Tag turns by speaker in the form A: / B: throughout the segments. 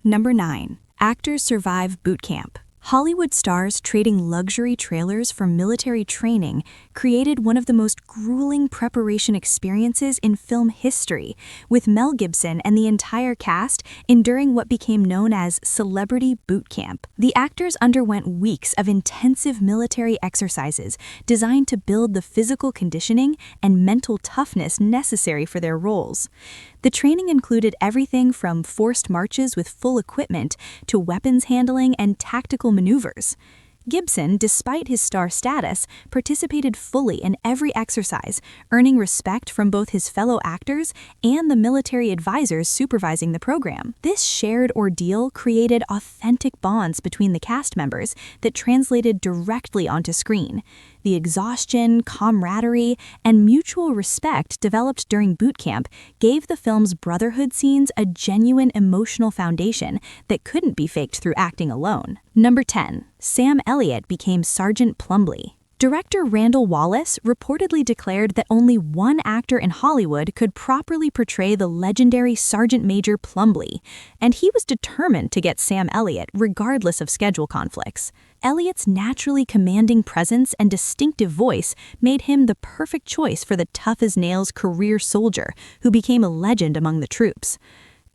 A: Number 9. Actors survive boot camp. Hollywood stars trading luxury trailers for military training created one of the most grueling preparation experiences in film history, with Mel Gibson and the entire cast enduring what became known as celebrity boot camp. The actors underwent weeks of intensive military exercises designed to build the physical conditioning and mental toughness necessary for their roles. The training included everything from forced marches with full equipment to weapons handling and tactical maneuvers. Gibson, despite his star status, participated fully in every exercise, earning respect from both his fellow actors and the military advisors supervising the program. This shared ordeal created authentic bonds between the cast members that translated directly onto screen. The exhaustion, camaraderie, and mutual respect developed during boot camp gave the film's brotherhood scenes a genuine emotional foundation that couldn't be faked through acting alone. Number 10. Sam Elliott became Sergeant Plumbley. Director Randall Wallace reportedly declared that only one actor in Hollywood could properly portray the legendary Sergeant Major Plumbley, and he was determined to get Sam Elliott regardless of schedule conflicts. Elliott's naturally commanding presence and distinctive voice made him the perfect choice for the tough-as-nails career soldier who became a legend among the troops.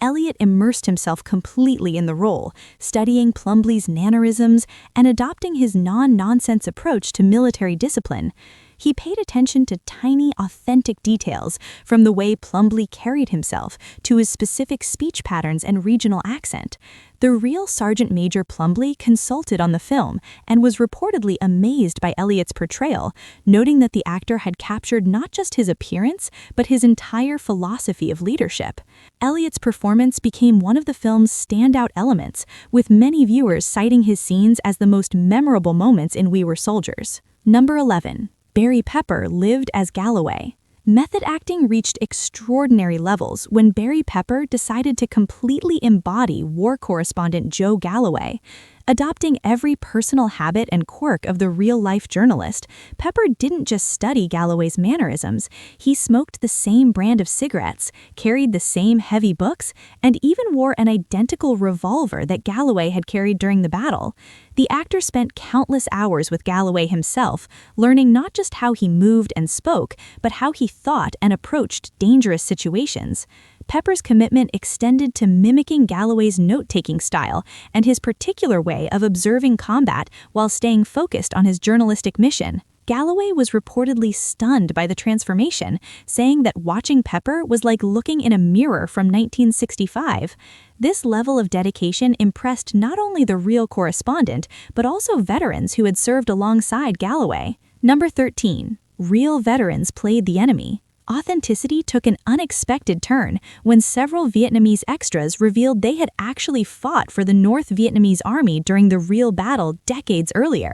A: Elliott immersed himself completely in the role, studying Plumbley's mannerisms and adopting his non-nonsense approach to military discipline. He paid attention to tiny, authentic details, from the way Plumbley carried himself to his specific speech patterns and regional accent. The real Sergeant Major Plumbley consulted on the film and was reportedly amazed by Elliott's portrayal, noting that the actor had captured not just his appearance, but his entire philosophy of leadership. Elliott's performance became one of the film's standout elements, with many viewers citing his scenes as the most memorable moments in We Were Soldiers. Number 11. Barry Pepper lived as Galloway. Method acting reached extraordinary levels when Barry Pepper decided to completely embody war correspondent Joe Galloway. Adopting every personal habit and quirk of the real-life journalist, Pepper didn't just study Galloway's mannerisms. He smoked the same brand of cigarettes, carried the same heavy books, and even wore an identical revolver that Galloway had carried during the battle. The actor spent countless hours with Galloway himself, learning not just how he moved and spoke, but how he thought and approached dangerous situations. Pepper's commitment extended to mimicking Galloway's note-taking style and his particular way of observing combat while staying focused on his journalistic mission. Galloway was reportedly stunned by the transformation, saying that watching Pepper was like looking in a mirror from 1965. This level of dedication impressed not only the real correspondent, but also veterans who had served alongside Galloway. Number 13. Real veterans played the enemy. Authenticity took an unexpected turn when several Vietnamese extras revealed they had actually fought for the North Vietnamese army during the real battle decades earlier.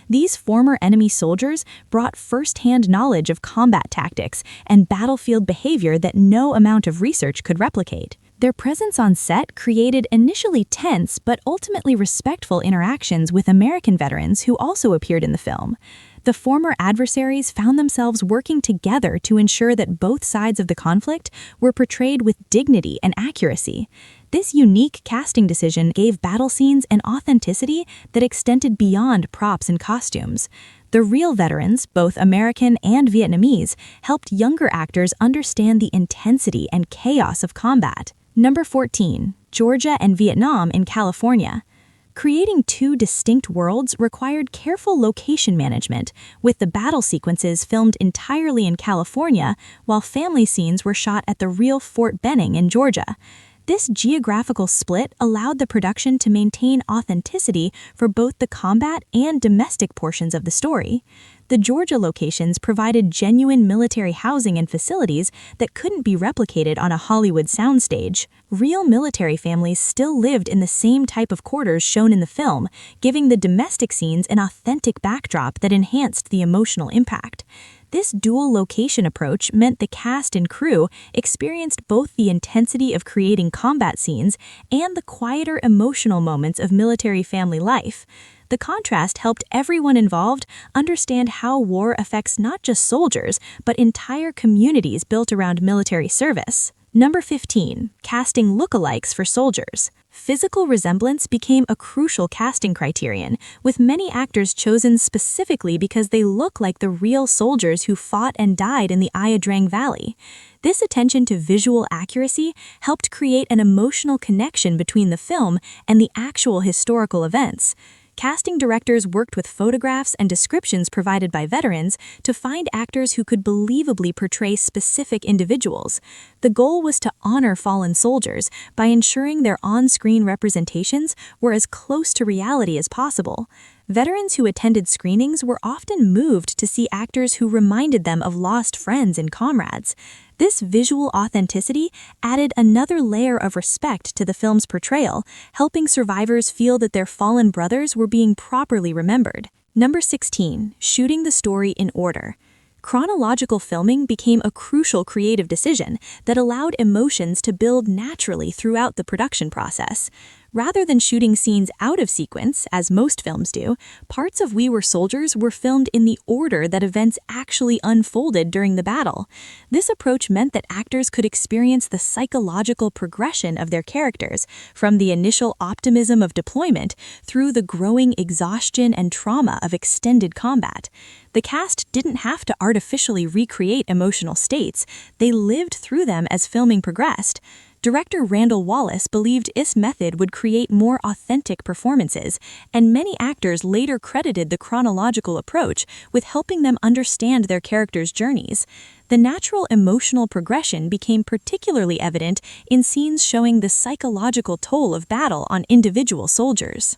A: These former enemy soldiers brought first-hand knowledge of combat tactics and battlefield behavior that no amount of research could replicate. Their presence on set created initially tense but ultimately respectful interactions with American veterans who also appeared in the film. The former adversaries found themselves working together to ensure that both sides of the conflict were portrayed with dignity and accuracy. This unique casting decision gave battle scenes an authenticity that extended beyond props and costumes. The real veterans, both American and Vietnamese, helped younger actors understand the intensity and chaos of combat. Number 14. Georgia and Vietnam in California. Creating two distinct worlds required careful location management, with the battle sequences filmed entirely in California, while family scenes were shot at the real Fort Benning in Georgia. This geographical split allowed the production to maintain authenticity for both the combat and domestic portions of the story. The Georgia locations provided genuine military housing and facilities that couldn't be replicated on a Hollywood soundstage. Real military families still lived in the same type of quarters shown in the film, giving the domestic scenes an authentic backdrop that enhanced the emotional impact. This dual location approach meant the cast and crew experienced both the intensity of creating combat scenes and the quieter emotional moments of military family life. The contrast helped everyone involved understand how war affects not just soldiers, but entire communities built around military service. Number 15. Casting lookalikes for soldiers. Physical resemblance became a crucial casting criterion, with many actors chosen specifically because they look like the real soldiers who fought and died in the Ia Drang Valley. This attention to visual accuracy helped create an emotional connection between the film and the actual historical events. Casting directors worked with photographs and descriptions provided by veterans to find actors who could believably portray specific individuals. The goal was to honor fallen soldiers by ensuring their on-screen representations were as close to reality as possible. Veterans who attended screenings were often moved to see actors who reminded them of lost friends and comrades. This visual authenticity added another layer of respect to the film's portrayal, helping survivors feel that their fallen brothers were being properly remembered. Number 16. Shooting the story in order. Chronological filming became a crucial creative decision that allowed emotions to build naturally throughout the production process. Rather than shooting scenes out of sequence, as most films do, parts of We Were Soldiers were filmed in the order that events actually unfolded during the battle. This approach meant that actors could experience the psychological progression of their characters, from the initial optimism of deployment through the growing exhaustion and trauma of extended combat. The cast didn't have to artificially recreate emotional states, they lived through them as filming progressed. Director Randall Wallace believed this method would create more authentic performances, and many actors later credited the chronological approach with helping them understand their characters' journeys. The natural emotional progression became particularly evident in scenes showing the psychological toll of battle on individual soldiers.